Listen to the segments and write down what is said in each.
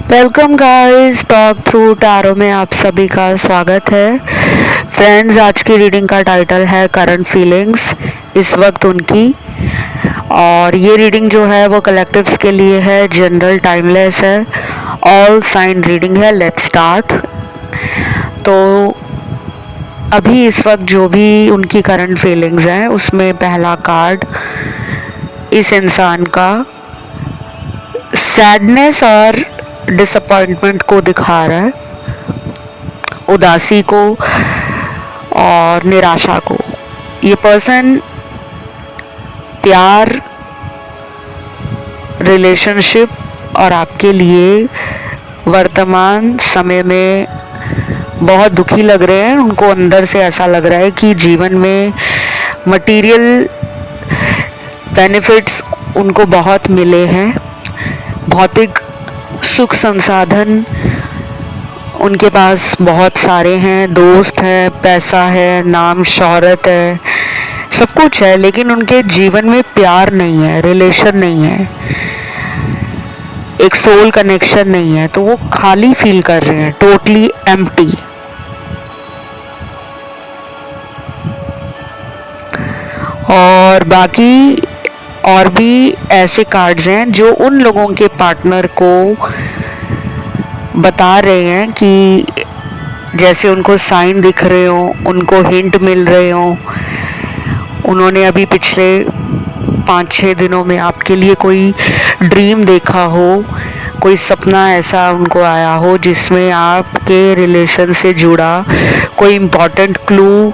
Welcome guys, talk through tarot में आप सभी का स्वागत है। फ्रेंड्स, आज की रीडिंग का टाइटल है करंट फीलिंग्स, इस वक्त उनकी। और ये रीडिंग जो है वो कलेक्टिव्स के लिए है, जनरल टाइमलेस है, ऑल साइन रीडिंग है। Let's start. तो अभी इस वक्त जो भी उनकी करंट फीलिंग्स हैं उसमें पहला कार्ड इस इंसान का सैडनेस और डिसअपॉइंटमेंट को दिखा रहा है, उदासी को और निराशा को। ये पर्सन प्यार, रिलेशनशिप और आपके लिए वर्तमान समय में बहुत दुखी लग रहे हैं। उनको अंदर से ऐसा लग रहा है कि जीवन में मटेरियल बेनिफिट्स उनको बहुत मिले हैं, भौतिक सुख संसाधन उनके पास बहुत सारे हैं, दोस्त हैं, पैसा है, नाम शोहरत है, सब कुछ है, लेकिन उनके जीवन में प्यार नहीं है, रिलेशन नहीं है, एक सोल कनेक्शन नहीं है। तो वो खाली फील कर रहे हैं, टोटली एम्प्टी। और बाकी और भी ऐसे कार्ड्स हैं जो उन लोगों के पार्टनर को बता रहे हैं कि जैसे उनको साइन दिख रहे हो, उनको हिंट मिल रहे हो। उन्होंने अभी पिछले 5-6 दिनों में आपके लिए कोई ड्रीम देखा हो, कोई सपना ऐसा उनको आया हो जिसमें आपके रिलेशन से जुड़ा कोई इम्पोर्टेंट क्लू,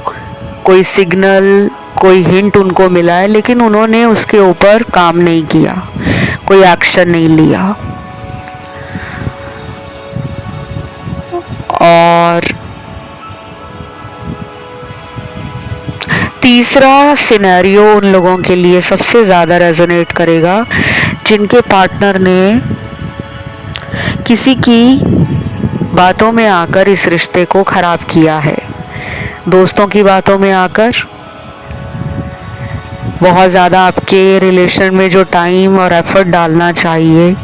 कोई सिग्नल, कोई हिंट उनको मिला है, लेकिन उन्होंने उसके ऊपर काम नहीं किया, कोई एक्शन नहीं लिया। और तीसरा सिनेरियो उन लोगों के लिए सबसे ज़्यादा रेजोनेट करेगा जिनके पार्टनर ने किसी की बातों में आकर इस रिश्ते को ख़राब किया है। दोस्तों की बातों में आकर बहुत ज़्यादा आपके रिलेशन में जो टाइम और एफर्ट डालना चाहिए,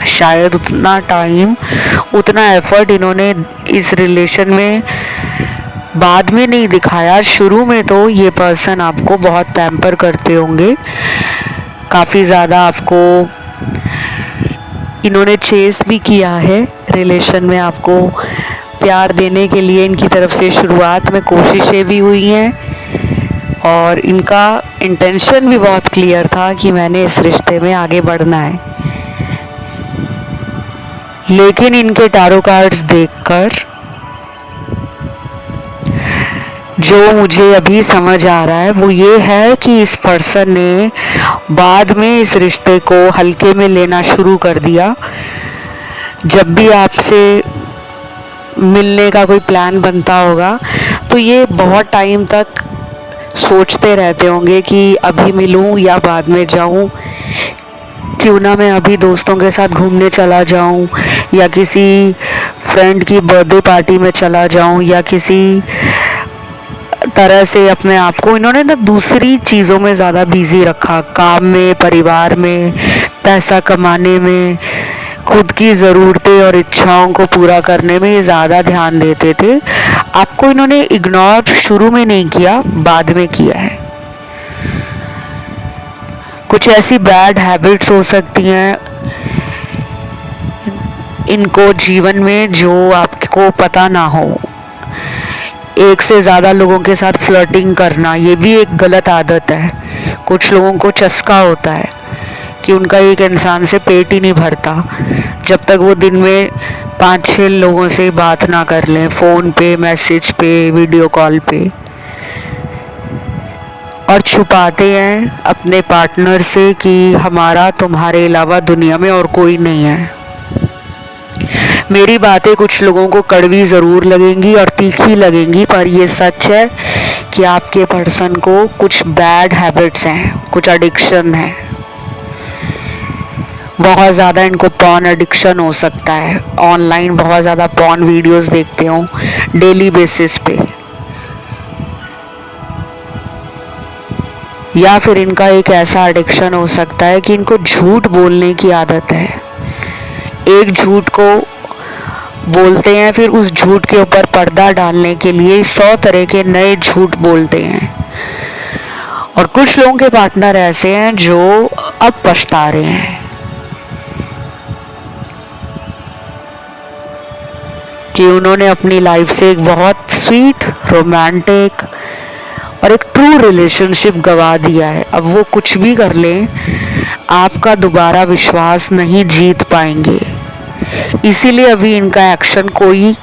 शायद उतना टाइम उतना एफर्ट इन्होंने इस रिलेशन में बाद में नहीं दिखाया। शुरू में तो ये पर्सन आपको बहुत पैम्पर करते होंगे, काफ़ी ज़्यादा आपको इन्होंने चेस भी किया है रिलेशन में, आपको प्यार देने के लिए इनकी तरफ से शुरुआत में कोशिशें भी हुई हैं और इनका इंटेंशन भी बहुत क्लियर था कि मैंने इस रिश्ते में आगे बढ़ना है। लेकिन इनके टैरो कार्ड्स देखकर जो मुझे अभी समझ आ रहा है वो ये है कि इस पर्सन ने बाद में इस रिश्ते को हल्के में लेना शुरू कर दिया। जब भी आपसे मिलने का कोई प्लान बनता होगा तो ये बहुत टाइम तक सोचते रहते होंगे कि अभी मिलूं या बाद में जाऊं, क्यों ना मैं अभी दोस्तों के साथ घूमने चला जाऊं या किसी फ्रेंड की बर्थडे पार्टी में चला जाऊं, या किसी तरह से अपने आप को इन्होंने ना दूसरी चीज़ों में ज़्यादा बिजी रखा, काम में, परिवार में, पैसा कमाने में, खुद की ज़रूरतें और इच्छाओं को पूरा करने में ये ज़्यादा ध्यान देते थे। आपको इन्होंने इग्नोर शुरू में नहीं किया, बाद में किया है। कुछ ऐसी बैड हैबिट्स हो सकती हैं इनको जीवन में जो आपको पता ना हो। एक से ज़्यादा लोगों के साथ फ्लर्टिंग करना, ये भी एक गलत आदत है। कुछ लोगों को चस्का होता है कि उनका एक इंसान से पेट ही नहीं भरता जब तक वो दिन में 5-6 लोगों से बात ना कर लें, फ़ोन पे, मैसेज पे, वीडियो कॉल पे, और छुपाते हैं अपने पार्टनर से कि हमारा तुम्हारे अलावा दुनिया में और कोई नहीं है। मेरी बातें कुछ लोगों को कड़वी ज़रूर लगेंगी और तीखी लगेंगी, पर ये सच है कि आपके पर्सन को कुछ बैड हैबिट्स हैं, कुछ एडिक्शन है। बहुत ज़्यादा इनको पॉर्न एडिक्शन हो सकता है, ऑनलाइन बहुत ज़्यादा पॉर्न वीडियोस देखते हो डेली बेसिस पे, या फिर इनका एक ऐसा एडिक्शन हो सकता है कि इनको झूठ बोलने की आदत है। एक झूठ को बोलते हैं, फिर उस झूठ के ऊपर पर्दा डालने के लिए 100 तरह के नए झूठ बोलते हैं। और कुछ लोगों के पार्टनर ऐसे हैं जो अब पछता रहे हैं कि उन्होंने अपनी लाइफ से एक बहुत स्वीट, रोमांटिक और एक ट्रू रिलेशनशिप गवा दिया है। अब वो कुछ भी कर लें, आपका दोबारा विश्वास नहीं जीत पाएंगे। इसीलिए अभी इनका एक्शन कोई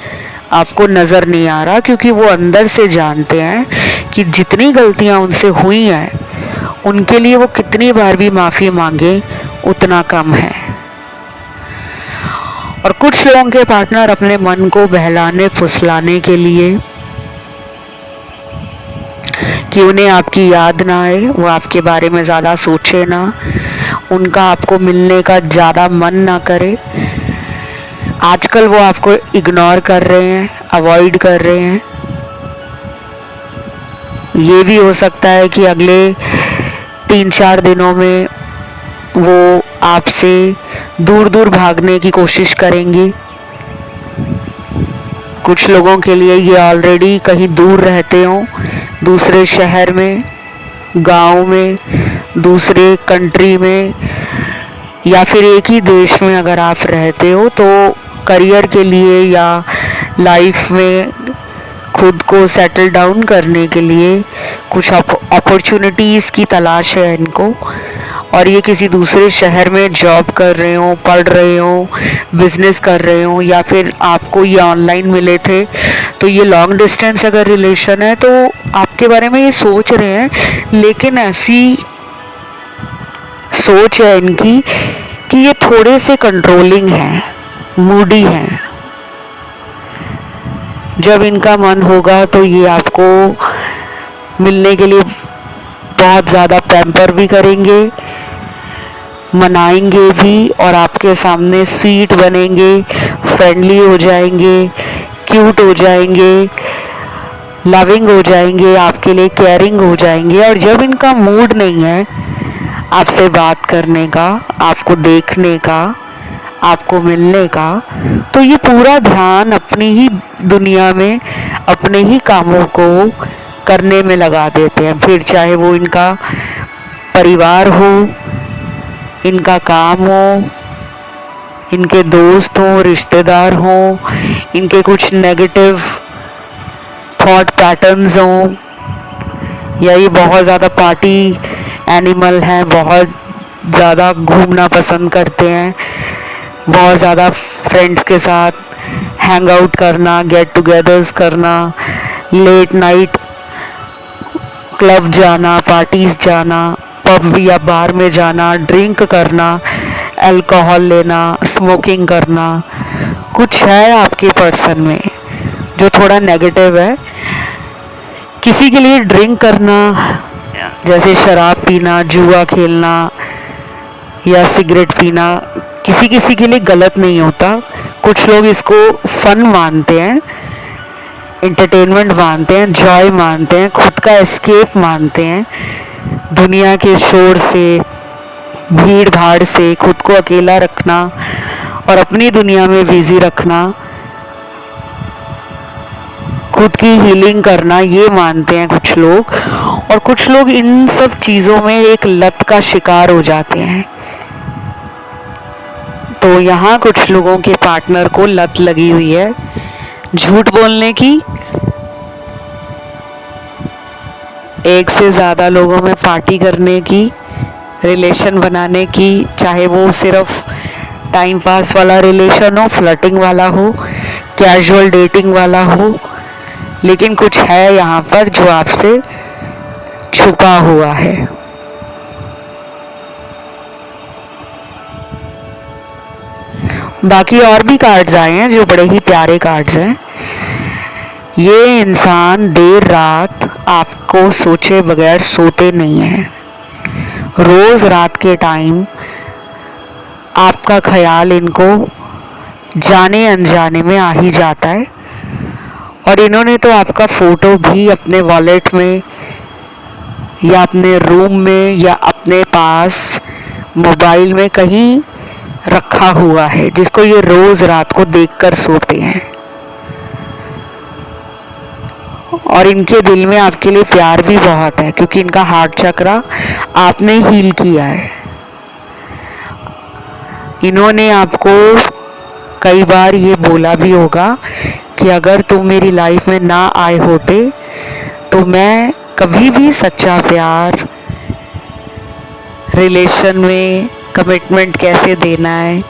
आपको नज़र नहीं आ रहा, क्योंकि वो अंदर से जानते हैं कि जितनी गलतियां उनसे हुई हैं उनके लिए वो कितनी बार भी माफ़ी मांगे उतना कम है। और कुछ लोगों के पार्टनर अपने मन को बहलाने फुसलाने के लिए कि उन्हें आपकी याद ना आए, वो आपके बारे में ज़्यादा सोचे ना, उनका आपको मिलने का ज़्यादा मन ना करे, आजकल वो आपको इग्नोर कर रहे हैं, अवॉइड कर रहे हैं। ये भी हो सकता है कि अगले 3-4 दिनों में वो आपसे दूर दूर भागने की कोशिश करेंगी। कुछ लोगों के लिए ये ऑलरेडी कहीं दूर रहते हो, दूसरे शहर में, गांव में, दूसरे कंट्री में, या फिर एक ही देश में अगर आप रहते हो तो करियर के लिए या लाइफ में खुद को सेटल डाउन करने के लिए कुछ अपॉर्चुनिटीज़ की तलाश है इनको। और ये किसी दूसरे शहर में जॉब कर रहे हो, पढ़ रहे हो, बिजनेस कर रहे हो, या फिर आपको ये ऑनलाइन मिले थे, तो ये लॉन्ग डिस्टेंस अगर रिलेशन है तो आपके बारे में ये सोच रहे हैं, लेकिन ऐसी सोच है इनकी कि ये थोड़े से कंट्रोलिंग हैं, मूडी हैं। जब इनका मन होगा तो ये आपको मिलने के लिए बहुत ज़्यादा पैम्पर भी करेंगे, मनाएंगे भी, और आपके सामने स्वीट बनेंगे, फ्रेंडली हो जाएंगे, क्यूट हो जाएंगे, लविंग हो जाएंगे, आपके लिए केयरिंग हो जाएंगे। और जब इनका मूड नहीं है आपसे बात करने का, आपको देखने का, आपको मिलने का, तो ये पूरा ध्यान अपनी ही दुनिया में, अपने ही कामों को करने में लगा देते हैं। फिर चाहे वो इनका परिवार हो, इनका काम हो, इनके दोस्त हों, रिश्तेदार हों, इनके कुछ नेगेटिव थॉट पैटर्न्स हों, या ये बहुत ज़्यादा पार्टी एनिमल हैं, बहुत ज़्यादा घूमना पसंद करते हैं, बहुत ज़्यादा फ्रेंड्स के साथ हैंग आउट करना, गेट टुगेदर्स करना, लेट नाइट क्लब जाना, पार्टीज जाना, पब या बार में जाना, ड्रिंक करना, अल्कोहल लेना, स्मोकिंग करना, कुछ है आपके पर्सन में जो थोड़ा नेगेटिव है। किसी के लिए ड्रिंक करना, जैसे शराब पीना, जुआ खेलना या सिगरेट पीना, किसी किसी के लिए गलत नहीं होता। कुछ लोग इसको फन मानते हैं, एंटरटेनमेंट मानते हैं, जॉय मानते हैं, खुद का एस्केप मानते हैं, दुनिया के शोर से, भीड़ भाड़ से खुद को अकेला रखना और अपनी दुनिया में बिजी रखना, खुद की हीलिंग करना, ये मानते हैं कुछ लोग। और कुछ लोग इन सब चीज़ों में एक लत का शिकार हो जाते हैं। तो यहाँ कुछ लोगों के पार्टनर को लत लगी हुई है झूठ बोलने की, एक से ज़्यादा लोगों में पार्टी करने की, रिलेशन बनाने की, चाहे वो सिर्फ टाइम पास वाला रिलेशन हो, फ्लर्टिंग वाला हो, कैजुअल डेटिंग वाला हो, लेकिन कुछ है यहाँ पर जो आपसे छुपा हुआ है। बाकी और भी कार्ड्स आए हैं जो बड़े ही प्यारे कार्ड्स हैं। ये इंसान देर रात आपको सोचे बगैर सोते नहीं हैं। रोज़ रात के टाइम आपका ख्याल इनको जाने अनजाने में आ ही जाता है। और इन्होंने तो आपका फ़ोटो भी अपने वॉलेट में या अपने रूम में या अपने पास मोबाइल में कहीं रखा रखा हुआ है, जिसको ये रोज रात को देखकर सोते हैं, और इनके दिल में आपके लिए प्यार भी बहुत है, क्योंकि इनका हार्ट चक्रा आपने हील किया है। इन्होंने आपको कई बार ये बोला भी होगा कि अगर तुम मेरी लाइफ में ना आए होते तो मैं कभी भी सच्चा प्यार, रिलेशन में कमिटमेंट कैसे देना है,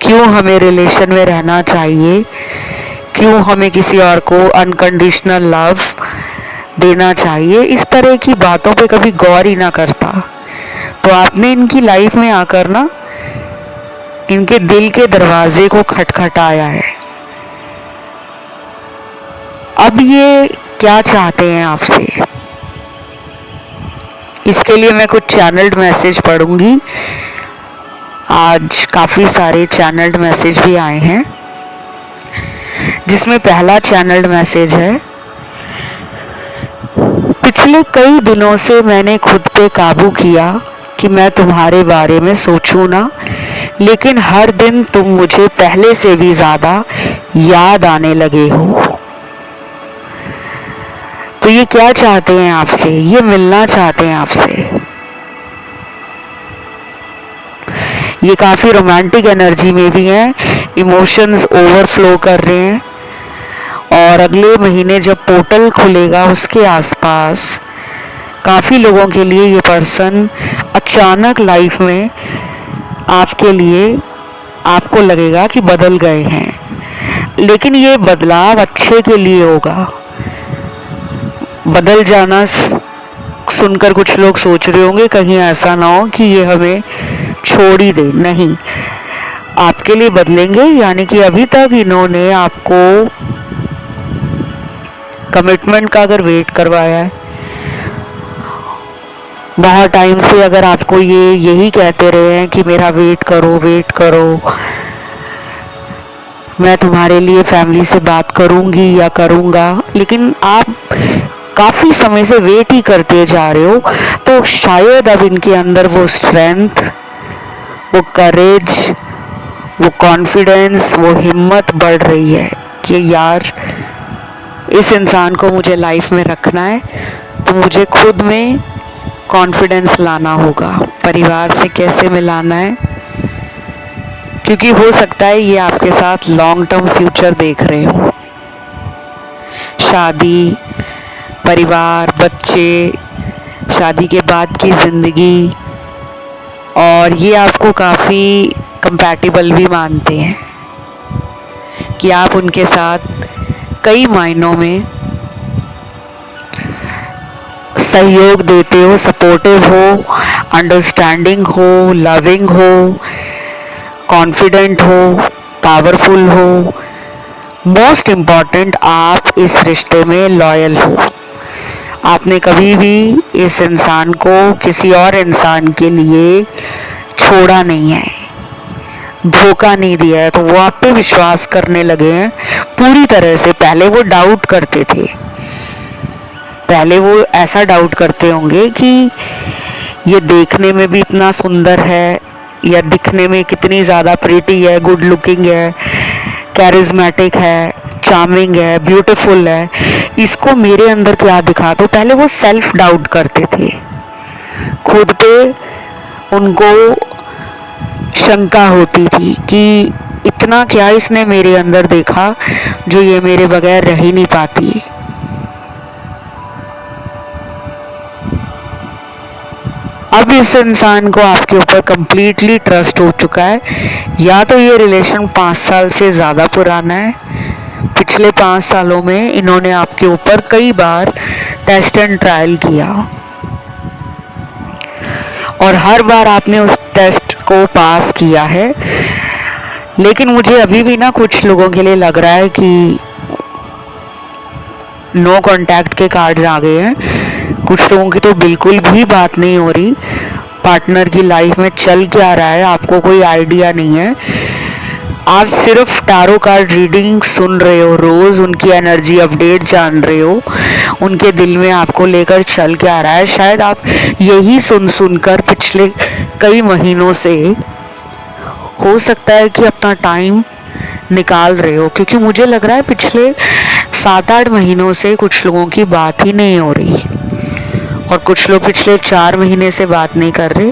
क्यों हमें रिलेशन में रहना चाहिए, क्यों हमें किसी और को अनकंडीशनल लव देना चाहिए, इस तरह की बातों पे कभी गौर ही ना करता। तो आपने इनकी लाइफ में आकर ना इनके दिल के दरवाजे को खटखटाया है। अब ये क्या चाहते हैं आपसे, इसके लिए मैं कुछ चैनल्ड मैसेज पढ़ूंगी। आज काफ़ी सारे चैनल्ड मैसेज भी आए हैं, जिसमें पहला चैनल्ड मैसेज है, पिछले कई दिनों से मैंने खुद पे काबू किया कि मैं तुम्हारे बारे में सोचूं ना, लेकिन हर दिन तुम मुझे पहले से भी ज़्यादा याद आने लगे हो। तो ये क्या चाहते हैं आपसे, ये मिलना चाहते हैं आपसे। ये काफ़ी रोमांटिक एनर्जी में भी हैं, इमोशंस ओवरफ्लो कर रहे हैं, और अगले महीने जब पोर्टल खुलेगा उसके आसपास काफ़ी लोगों के लिए ये पर्सन अचानक लाइफ में आपके लिए, आपको लगेगा कि बदल गए हैं, लेकिन ये बदलाव अच्छे के लिए होगा। बदल जाना सुनकर कुछ लोग सोच रहे होंगे कहीं ऐसा ना हो कि ये हमें छोड़ ही दे, नहीं, आपके लिए बदलेंगे। यानी कि अभी तक इन्होंने आपको कमिटमेंट का अगर वेट करवाया है बहुत टाइम से, अगर आपको ये यही कहते रहे हैं कि मेरा वेट करो, मैं तुम्हारे लिए फैमिली से बात करूंगी या करूंगा, लेकिन आप काफ़ी समय से वेट ही करते जा रहे हो, तो शायद अब इनके अंदर वो स्ट्रेंथ, वो करेज, वो कॉन्फिडेंस, वो हिम्मत बढ़ रही है कि यार इस इंसान को मुझे लाइफ में रखना है, तो मुझे खुद में कॉन्फिडेंस लाना होगा, परिवार से कैसे मिलाना है, क्योंकि हो सकता है ये आपके साथ लॉन्ग टर्म फ्यूचर देख रहे हो, शादी, परिवार, बच्चे, शादी के बाद की ज़िंदगी, और ये आपको काफ़ी कंपैटिबल भी मानते हैं कि आप उनके साथ कई मायनों में सहयोग देते हो, सपोर्टिव हो, अंडरस्टैंडिंग हो, लविंग हो, कॉन्फिडेंट हो, पावरफुल हो, मोस्ट इम्पॉर्टेंट आप इस रिश्ते में लॉयल हो। आपने कभी भी इस इंसान को किसी और इंसान के लिए छोड़ा नहीं है, धोखा नहीं दिया है, तो वो आप पे विश्वास करने लगे हैं पूरी तरह से। पहले वो डाउट करते थे, पहले वो ऐसा डाउट करते होंगे कि ये देखने में भी इतना सुंदर है, या दिखने में कितनी ज़्यादा प्रीटी है, गुड लुकिंग है, कैरिज्मेटिक है, चार्मिंग है, ब्यूटीफुल है, इसको मेरे अंदर क्या दिखा। तो पहले वो सेल्फ डाउट करते थे, खुद पे उनको शंका होती थी कि इतना क्या इसने मेरे अंदर देखा जो ये मेरे बगैर रह ही नहीं पाती। अब इस इंसान को आपके ऊपर कंप्लीटली ट्रस्ट हो चुका है, या तो ये रिलेशन 5 साल से ज़्यादा पुराना है, पिछले 5 सालों में इन्होंने आपके ऊपर कई बार टेस्ट एंड ट्रायल किया, और हर बार आपने उस टेस्ट को पास किया है। लेकिन मुझे अभी भी ना कुछ लोगों के लिए लग रहा है कि नो कांटेक्ट के कार्ड्स आ गए हैं, कुछ लोगों की तो बिल्कुल भी बात नहीं हो रही, पार्टनर की लाइफ में चल क्या रहा है आपको कोई आइडिया नहीं है, आप सिर्फ टारो कार्ड रीडिंग सुन रहे हो, रोज़ उनकी एनर्जी अपडेट जान रहे हो, उनके दिल में आपको लेकर चल क्या रहा है। शायद आप यही सुन सुनकर पिछले कई महीनों से हो सकता है कि अपना टाइम निकाल रहे हो, क्योंकि मुझे लग रहा है पिछले 7-8 महीनों से कुछ लोगों की बात ही नहीं हो रही, और कुछ लोग पिछले 4 महीने से बात नहीं कर रहे,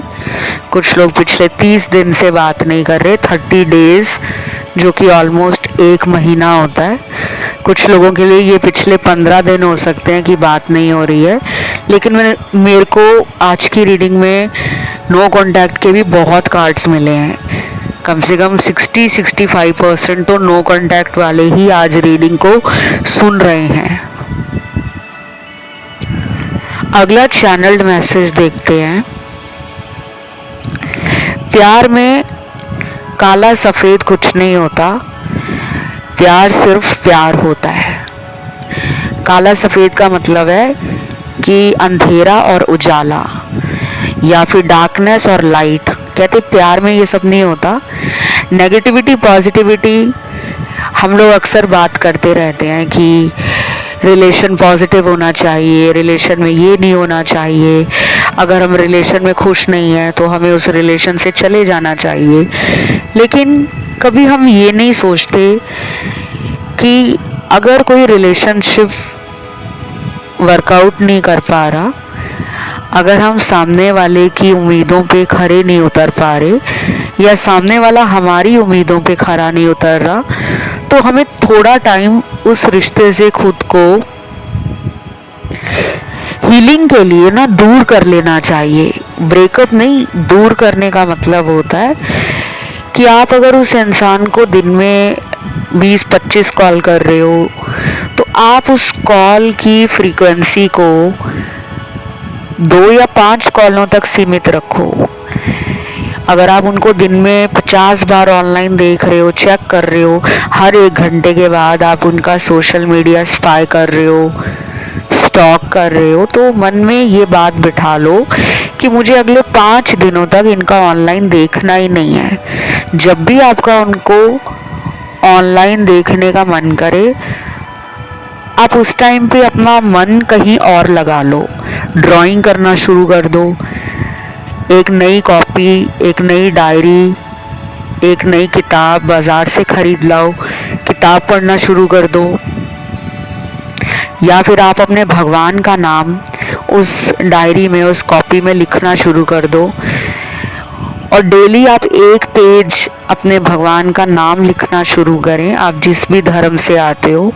कुछ लोग पिछले 30 दिन से बात नहीं कर रहे, 30 डेज, जो कि ऑलमोस्ट 1 महीना होता है। कुछ लोगों के लिए ये पिछले 15 दिन हो सकते हैं कि बात नहीं हो रही है। लेकिन मेरे को आज की रीडिंग में नो कॉन्टैक्ट के भी बहुत कार्ड्स मिले हैं। कम से कम 60-65% तो नो कॉन्टैक्ट वाले ही आज रीडिंग को सुन रहे हैं। अगला चैनल्ड मैसेज देखते हैं। प्यार में काला सफ़ेद कुछ नहीं होता, प्यार सिर्फ प्यार होता है। काला सफ़ेद का मतलब है कि अंधेरा और उजाला, या फिर डार्कनेस और लाइट। कहते प्यार में ये सब नहीं होता। नेगेटिविटी पॉजिटिविटी हम लोग अक्सर बात करते रहते हैं कि रिलेशन पॉजिटिव होना चाहिए, रिलेशन में ये नहीं होना चाहिए, अगर हम रिलेशन में खुश नहीं हैं तो हमें उस रिलेशन से चले जाना चाहिए। लेकिन कभी हम ये नहीं सोचते कि अगर कोई रिलेशनशिप वर्कआउट नहीं कर पा रहा, अगर हम सामने वाले की उम्मीदों पे खरे नहीं उतर पा रहे, या सामने वाला हमारी उम्मीदों पे खरा नहीं उतर रहा, तो हमें थोड़ा टाइम उस रिश्ते से खुद को हीलिंग के लिए ना दूर कर लेना चाहिए। ब्रेकअप नहीं, दूर करने का मतलब होता है कि आप अगर उस इंसान को दिन में 20-25 कॉल कर रहे हो, तो आप उस कॉल की फ्रीक्वेंसी को 2 या 5 कॉलों तक सीमित रखो। अगर आप उनको दिन में 50 बार ऑनलाइन देख रहे हो, चेक कर रहे हो, हर 1 घंटे के बाद आप उनका सोशल मीडिया स्पाई कर रहे हो, स्टॉक कर रहे हो, तो मन में ये बात बिठा लो कि मुझे अगले 5 दिनों तक इनका ऑनलाइन देखना ही नहीं है। जब भी आपका उनको ऑनलाइन देखने का मन करे, आप उस टाइम पे अपना मन कहीं और लगा लो। ड्राइंग करना शुरू कर दो, एक नई कॉपी, एक नई डायरी, एक नई किताब बाज़ार से ख़रीद लाओ, किताब पढ़ना शुरू कर दो। या फिर आप अपने भगवान का नाम उस डायरी में, उस कॉपी में लिखना शुरू कर दो, और डेली आप 1 पेज अपने भगवान का नाम लिखना शुरू करें। आप जिस भी धर्म से आते हो,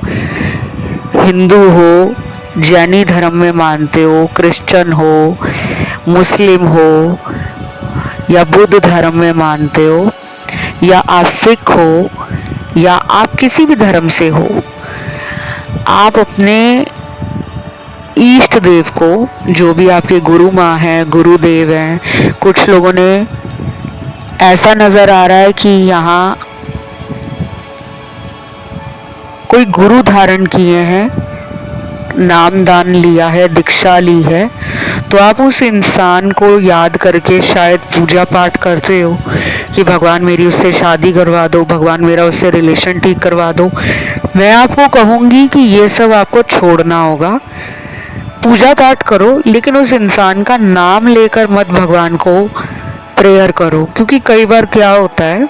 हिंदू हो, जैनी धर्म में मानते हो, क्रिश्चियन हो, मुस्लिम हो, या बुद्ध धर्म में मानते हो, या आप सिख हो, या आप किसी भी धर्म से हो, आप अपने इष्ट देव को, जो भी आपके गुरु माँ हैं, गुरुदेव हैं, कुछ लोगों ने ऐसा नज़र आ रहा है कि यहाँ कोई गुरु धारण किए हैं, नामदान लिया है, दीक्षा ली है, तो आप उस इंसान को याद करके शायद पूजा पाठ करते हो कि भगवान मेरी उससे शादी करवा दो, भगवान मेरा उससे रिलेशन ठीक करवा दो। मैं आपको कहूँगी कि ये सब आपको छोड़ना होगा। पूजा पाठ करो, लेकिन उस इंसान का नाम लेकर मत भगवान को प्रेयर करो, क्योंकि कई बार क्या होता है,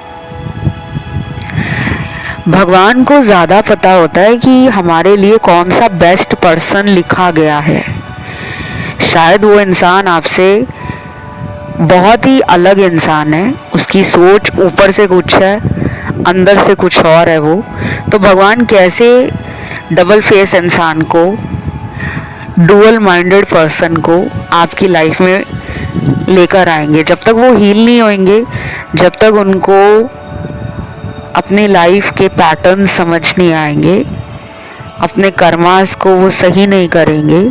भगवान को ज़्यादा पता होता है कि हमारे लिए कौन सा बेस्ट पर्सन लिखा गया है। शायद वो इंसान आपसे बहुत ही अलग इंसान है, उसकी सोच ऊपर से कुछ है, अंदर से कुछ और है वो। तो भगवान कैसे डबल फेस इंसान को, डुअल माइंडेड पर्सन को आपकी लाइफ में लेकर आएंगे? जब तक वो हील नहीं होंगे, जब तक उनको अपनी लाइफ के पैटर्न समझ नहीं आएंगे, अपने कर्मास को वो सही नहीं करेंगे।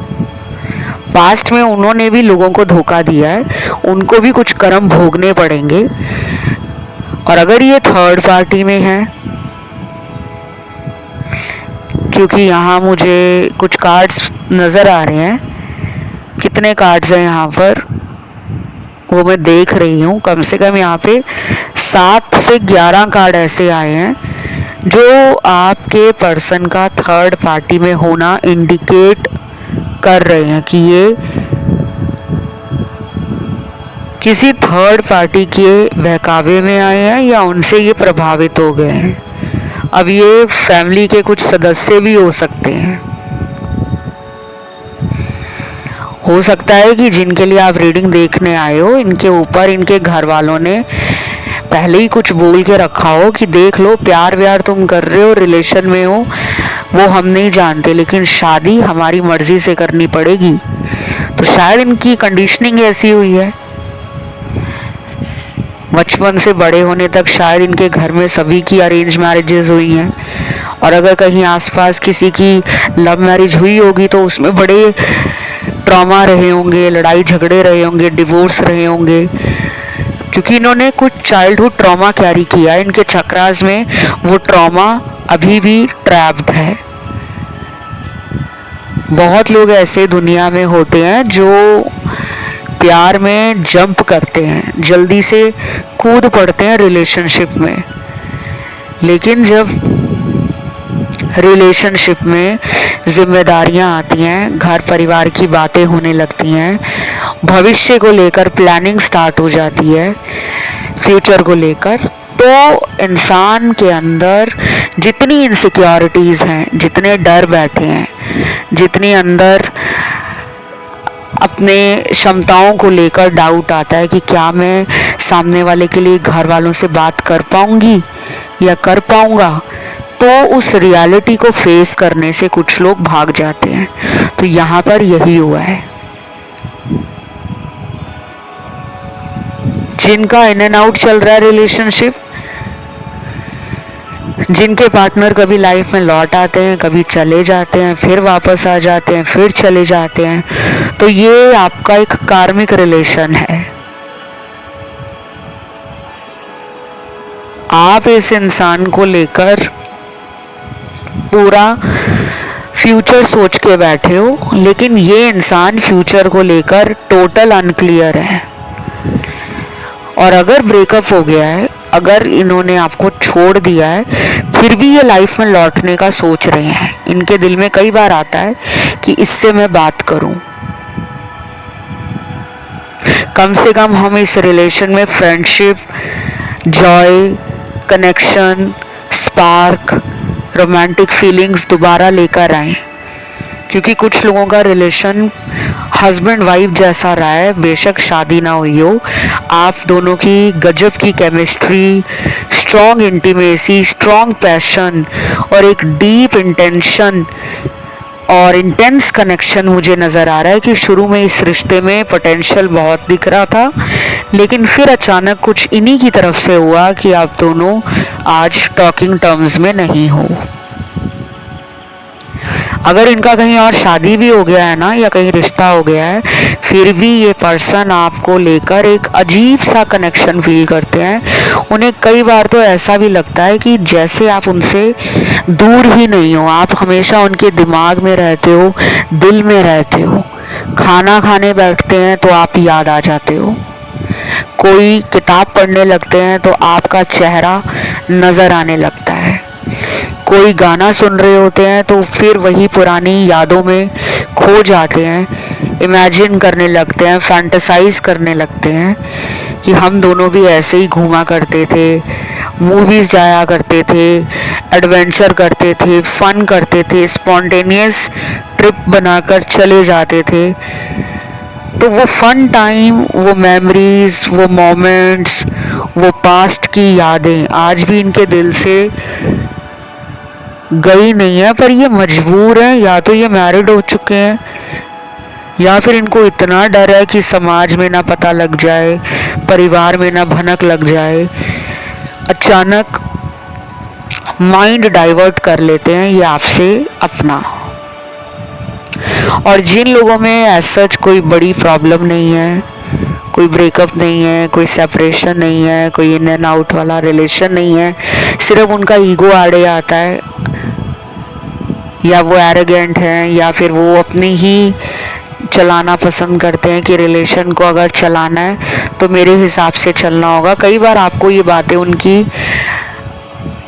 पास्ट में उन्होंने भी लोगों को धोखा दिया है, उनको भी कुछ कर्म भोगने पड़ेंगे। और अगर ये थर्ड पार्टी में है, क्योंकि यहाँ मुझे कुछ कार्ड्स नज़र आ रहे हैं, कितने कार्ड्स हैं यहाँ पर वो मैं देख रही हूँ, कम से कम यहाँ पे 7 से 11 कार्ड ऐसे आए हैं जो आपके पर्सन का थर्ड पार्टी में होना इंडिकेट कर रहे हैं कि ये किसी थर्ड पार्टी के बहकावे में आए हैं या उनसे ये प्रभावित हो गए हैं। अब ये फैमिली के कुछ सदस्य भी हो सकते हैं। हो सकता है कि जिनके लिए आप रीडिंग देखने आए हो, इनके ऊपर इनके घर वालों ने पहले ही कुछ बोल के रखा हो कि देख लो, प्यार व्यार तुम कर रहे हो, रिलेशन में हो, वो हम नहीं जानते, लेकिन शादी हमारी मर्जी से करनी पड़ेगी। तो शायद इनकी कंडीशनिंग ऐसी हुई है। बचपन से बड़े होने तक शायद इनके घर में सभी की अरेंज मैरिजेस हुई हैं, और अगर कहीं आसपास किसी की लव मैरिज हुई होगी तो उसमें बड़े ट्रॉमा रहे होंगे, लड़ाई झगड़े रहे होंगे, डिवोर्स रहे होंगे, क्योंकि इन्होंने कुछ चाइल्डहुड ट्रॉमा कैरी किया है। इनके चक्रास में वो ट्रॉमा अभी भी ट्रैप्ड है। बहुत लोग ऐसे दुनिया में होते हैं जो प्यार में जंप करते हैं, जल्दी से कूद पड़ते हैं रिलेशनशिप में, लेकिन जब रिलेशनशिप में जिम्मेदारियां आती हैं, घर परिवार की बातें होने लगती हैं, भविष्य को लेकर प्लानिंग स्टार्ट हो जाती है, फ्यूचर को लेकर, तो इंसान के अंदर जितनी इनसिक्योरिटीज़ हैं, जितने डर बैठे हैं, जितनी अंदर अपने क्षमताओं को लेकर डाउट आता है कि क्या मैं सामने वाले के लिए घर वालों से बात कर पाऊंगी या कर पाऊंगा, तो उस रियलिटी को फेस करने से कुछ लोग भाग जाते हैं। तो यहाँ पर यही हुआ है। जिनका इन एंड आउट चल रहा है रिलेशनशिप, जिनके पार्टनर कभी लाइफ में लौट आते हैं, कभी चले जाते हैं, फिर वापस आ जाते हैं, फिर चले जाते हैं, तो ये आपका एक कार्मिक रिलेशन है। आप इस इंसान को लेकर पूरा फ्यूचर सोच के बैठे हो, लेकिन ये इंसान फ्यूचर को लेकर टोटल अनक्लियर है। और अगर ब्रेकअप हो गया है, अगर इन्होंने आपको छोड़ दिया है, फिर भी ये लाइफ में लौटने का सोच रहे हैं। इनके दिल में कई बार आता है कि इससे मैं बात करूं, कम से कम हम इस रिलेशन में friendship, Joy, connection, spark, romantic feelings दोबारा लेकर आए। क्योंकि कुछ लोगों का रिलेशन हस्बैंड वाइफ जैसा रहा है, बेशक शादी ना हुई हो, आप दोनों की गजब की chemistry, strong intimacy, strong passion और एक डीप इंटेंशन और इंटेंस कनेक्शन मुझे नज़र आ रहा है कि शुरू में इस रिश्ते में पोटेंशियल बहुत दिख रहा था, लेकिन फिर अचानक कुछ इन्हीं की तरफ से हुआ कि आप दोनों आज टॉकिंग टर्म्स में नहीं हो। अगर इनका कहीं और शादी भी हो गया है ना, या कहीं रिश्ता हो गया है, फिर भी ये पर्सन आपको लेकर एक अजीब सा कनेक्शन फील करते हैं। उन्हें कई बार तो ऐसा भी लगता है कि जैसे आप उनसे दूर ही नहीं हो, आप हमेशा उनके दिमाग में रहते हो, दिल में रहते हो। खाना खाने बैठते हैं तो आप याद आ जाते हो, कोई किताब पढ़ने लगते हैं तो आपका चेहरा नज़र आने लगता है, कोई गाना सुन रहे होते हैं तो फिर वही पुरानी यादों में खो जाते हैं, इमेजिन करने लगते हैं, फैंटेसाइज करने लगते हैं कि हम दोनों भी ऐसे ही घूमा करते थे, मूवीज़ जाया करते थे, एडवेंचर करते थे, फन करते थे, स्पॉन्टेनियस ट्रिप बनाकर चले जाते थे। तो वो फन टाइम, वो मेमोरीज, वो मोमेंट्स, वो पास्ट की यादें आज भी इनके दिल से गई नहीं है, पर ये मजबूर हैं। या तो ये मैरिड हो चुके हैं, या फिर इनको इतना डर है कि समाज में ना पता लग जाए, परिवार में ना भनक लग जाए, अचानक माइंड डाइवर्ट कर लेते हैं ये आपसे अपना। और जिन लोगों में ऐसा कोई बड़ी प्रॉब्लम नहीं है, कोई ब्रेकअप नहीं है, कोई सेपरेशन नहीं है, कोई इन एंड आउट वाला रिलेशन नहीं है, सिर्फ उनका ईगो आड़े आता है, या वो एरोगेंट हैं, या फिर वो अपनी ही चलाना पसंद करते हैं कि रिलेशन को अगर चलाना है तो मेरे हिसाब से चलना होगा। कई बार आपको ये बातें उनकी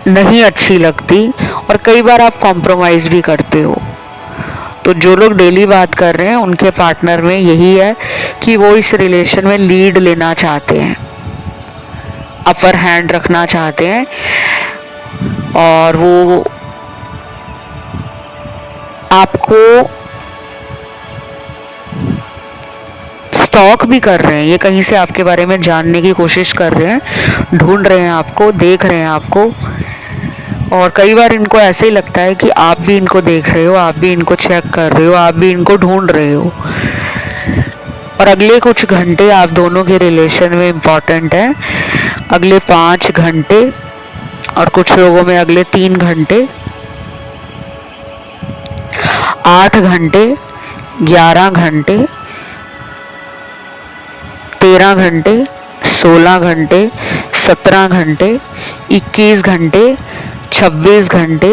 नहीं अच्छी लगती और कई बार आप कॉम्प्रोमाइज़ भी करते हो। तो जो लोग डेली बात कर रहे हैं उनके पार्टनर में यही है कि वो इस रिलेशन में लीड लेना चाहते हैं, अपर हैंड रखना चाहते हैं, और वो आपको स्टॉक भी कर रहे हैं, ये कहीं से आपके बारे में जानने की कोशिश कर रहे हैं, ढूंढ रहे हैं आपको, देख रहे हैं आपको। और कई बार इनको ऐसे ही लगता है कि आप भी इनको देख रहे हो, आप भी इनको चेक कर रहे हो, आप भी इनको ढूंढ रहे हो। और अगले कुछ घंटे आप दोनों के रिलेशन में इम्पॉर्टेंट है, अगले 5 घंटे, और कुछ लोगों में अगले 3 घंटे, 8 घंटे, 11 घंटे, 13 घंटे, 16 घंटे, 17 घंटे, 21 घंटे, 26 घंटे,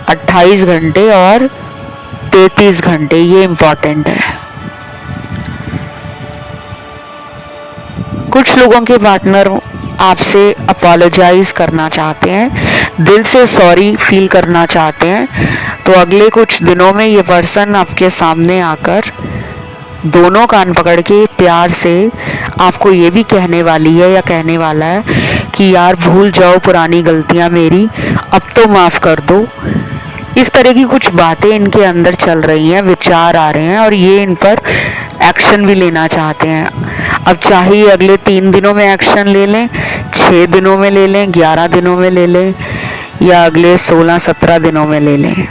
28 घंटे और 33 घंटे, ये इम्पॉर्टेंट है। कुछ लोगों के पार्टनर आपसे अपोलोजाइज करना चाहते हैं, दिल से सॉरी फील करना चाहते हैं, तो अगले कुछ दिनों में ये पर्सन आपके सामने आकर दोनों कान पकड़ के प्यार से आपको ये भी कहने वाली है या कहने वाला है कि यार भूल जाओ पुरानी गलतियां मेरी, अब तो माफ़ कर दो। इस तरह की कुछ बातें इनके अंदर चल रही हैं, विचार आ रहे हैं, और ये इन पर एक्शन भी लेना चाहते हैं। अब चाहे ये अगले 3 दिनों में एक्शन ले लें, 6 दिनों में ले लें, 11 दिनों में ले लें, या अगले 16-17 दिनों में ले लें।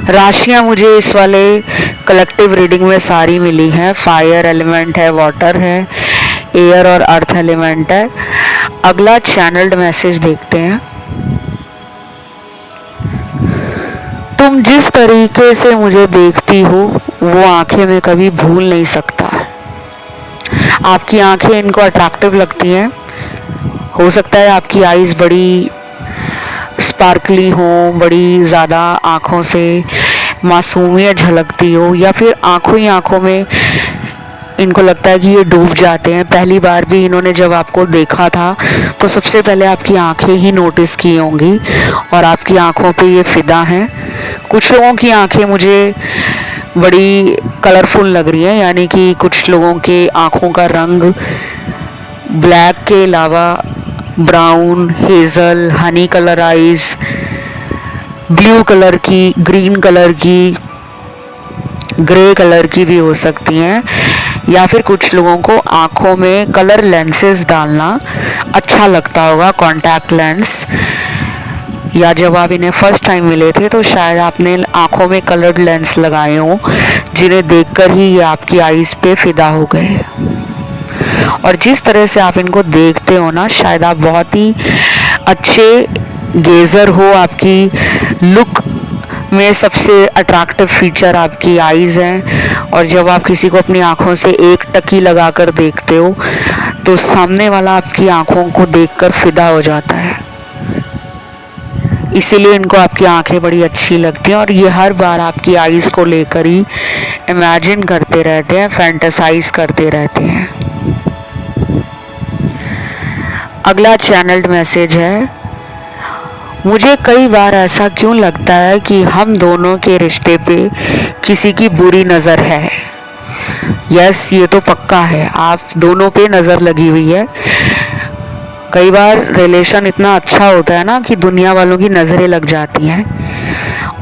राशियां मुझे इस वाले कलेक्टिव रीडिंग में सारी मिली हैं। फायर एलिमेंट है, वाटर है, एयर और अर्थ एलिमेंट है। अगला चैनल्ड मैसेज देखते हैं। तुम जिस तरीके से मुझे देखती हो वो आंखें में कभी भूल नहीं सकता। आपकी आंखें इनको अट्रैक्टिव लगती हैं। हो सकता है आपकी आईज बड़ी स्पार्कली हो, बड़ी ज़्यादा आँखों से मासूमियत झलकती हो, या फिर आँखों ही आँखों में इनको लगता है कि ये डूब जाते हैं। पहली बार भी इन्होंने जब आपको देखा था तो सबसे पहले आपकी आंखें ही नोटिस की होंगी और आपकी आंखों पे ये फिदा हैं। कुछ लोगों की आंखें मुझे बड़ी कलरफुल लग रही हैं, यानी कि कुछ लोगों के आंखों का रंग ब्लैक के अलावा brown, Hazel, Honey colour eyes, blue colour की, ग्रीन कलर की, ग्रे कलर की भी हो सकती हैं। या फिर कुछ लोगों को आँखों में कलर लेंसेज डालना अच्छा लगता होगा, कॉन्टैक्ट लेंस, या जब आप इन्हें फर्स्ट टाइम मिले थे तो शायद आपने आँखों में कलर्ड लेंस लगाए हों, जिन्हें देखकर ही ये आपकी आईज़ पे फिदा हो गए। और जिस तरह से आप इनको देखते हो ना, शायद आप बहुत ही अच्छे गेज़र हो। आपकी लुक में सबसे अट्रैक्टिव फीचर आपकी आईज़ हैं, और जब आप किसी को अपनी आँखों से एक टकी लगाकर देखते हो तो सामने वाला आपकी आँखों को देखकर फिदा हो जाता है। इसीलिए इनको आपकी आंखें बड़ी अच्छी लगती हैं, और ये हर बार आपकी आईज़ को लेकर ही इमेजिन करते रहते हैं, फैंटेसाइज करते रहते हैं। अगला चैनल्ड मैसेज है, मुझे कई बार ऐसा क्यों लगता है कि हम दोनों के रिश्ते पे किसी की बुरी नज़र है। यस, ये तो पक्का है, आप दोनों पे नज़र लगी हुई है। कई बार रिलेशन इतना अच्छा होता है ना कि दुनिया वालों की नज़रें लग जाती हैं,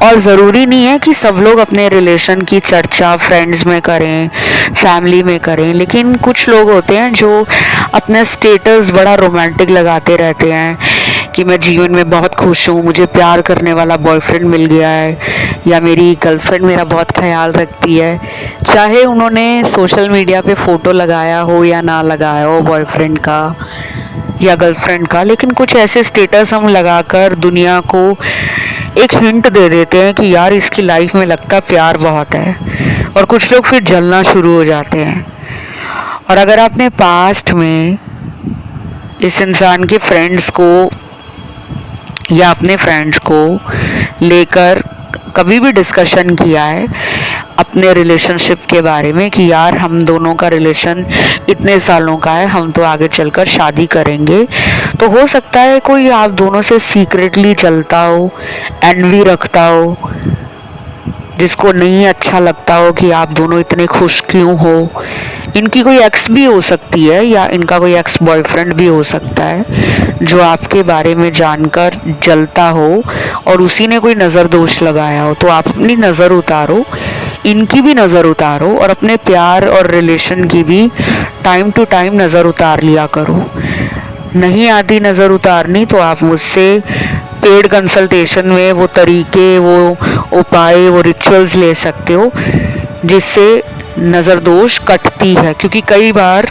और ज़रूरी नहीं है कि सब लोग अपने रिलेशन की चर्चा फ्रेंड्स में करें, फैमिली में करें, लेकिन कुछ लोग होते हैं जो अपना स्टेटस बड़ा रोमांटिक लगाते रहते हैं कि मैं जीवन में बहुत खुश हूँ, मुझे प्यार करने वाला बॉयफ्रेंड मिल गया है, या मेरी गर्लफ्रेंड मेरा बहुत ख्याल रखती है। चाहे उन्होंने सोशल मीडिया पे फ़ोटो लगाया हो या ना लगाया हो बॉयफ्रेंड का या गर्लफ्रेंड का, लेकिन कुछ ऐसे स्टेटस हम लगाकर दुनिया को एक हिंट दे देते हैं कि यार इसकी लाइफ में लगता प्यार बहुत है, और कुछ लोग फिर जलना शुरू हो जाते हैं। और अगर आपने पास्ट में इस इंसान के फ्रेंड्स को या अपने फ्रेंड्स को लेकर कभी भी डिस्कशन किया है अपने रिलेशनशिप के बारे में कि यार हम दोनों का रिलेशन इतने सालों का है, हम तो आगे चलकर शादी करेंगे, तो हो सकता है कोई आप दोनों से सीक्रेटली चलता हो, एनवी रखता हो, जिसको नहीं अच्छा लगता हो कि आप दोनों इतने खुश क्यों हो। इनकी कोई एक्स भी हो सकती है या इनका कोई एक्स बॉयफ्रेंड भी हो सकता है जो आपके बारे में जानकर जलता हो और उसी ने कोई नज़र दोष लगाया हो। तो आप अपनी नज़र उतारो, इनकी भी नज़र उतारो और अपने प्यार और रिलेशन की भी टाइम टू टाइम नज़र उतार लिया करो। नहीं आती नज़र उतारनी तो आप मुझसे पेड कंसल्टेशन में वो तरीके, वो उपाय, वो रिचुअल्स ले सकते हो जिससे नज़र दोष कटती है। क्योंकि कई बार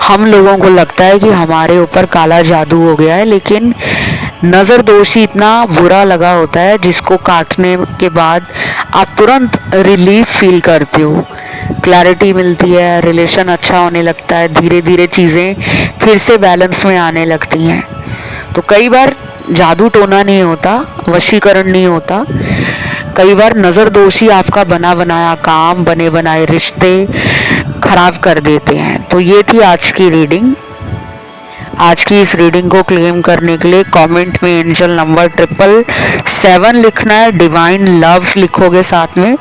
हम लोगों को लगता है कि हमारे ऊपर काला जादू हो गया है, लेकिन नज़र दोष ही इतना बुरा लगा होता है जिसको काटने के बाद आप तुरंत रिलीफ फील करते हो, क्लैरिटी मिलती है, रिलेशन अच्छा होने लगता है, धीरे धीरे चीज़ें फिर से बैलेंस में आने लगती हैं। तो कई बार जादू टोना नहीं होता, वशीकरण नहीं होता, कई बार नज़र दोषी आपका बना बनाया काम, बने बनाए रिश्ते खराब कर देते हैं। तो ये थी आज की रीडिंग। आज की इस रीडिंग को क्लेम करने के लिए कमेंट में एंजल नंबर 777 लिखना है, डिवाइन लव लिखोगे, साथ में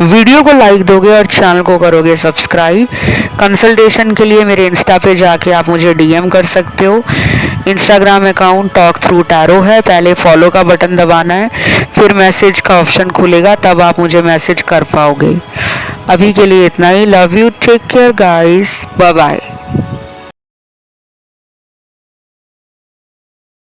वीडियो को लाइक दोगे और चैनल को करोगे सब्सक्राइब। कंसल्टेशन के लिए मेरे इंस्टा पे जाके आप मुझे डीएम कर सकते हो। Instagram account talk through tarot है, पहले फॉलो का बटन दबाना है, फिर मैसेज का ऑप्शन खुलेगा, तब आप मुझे मैसेज कर पाओगे। अभी के लिए इतना ही। Love you, take care guys, bye bye.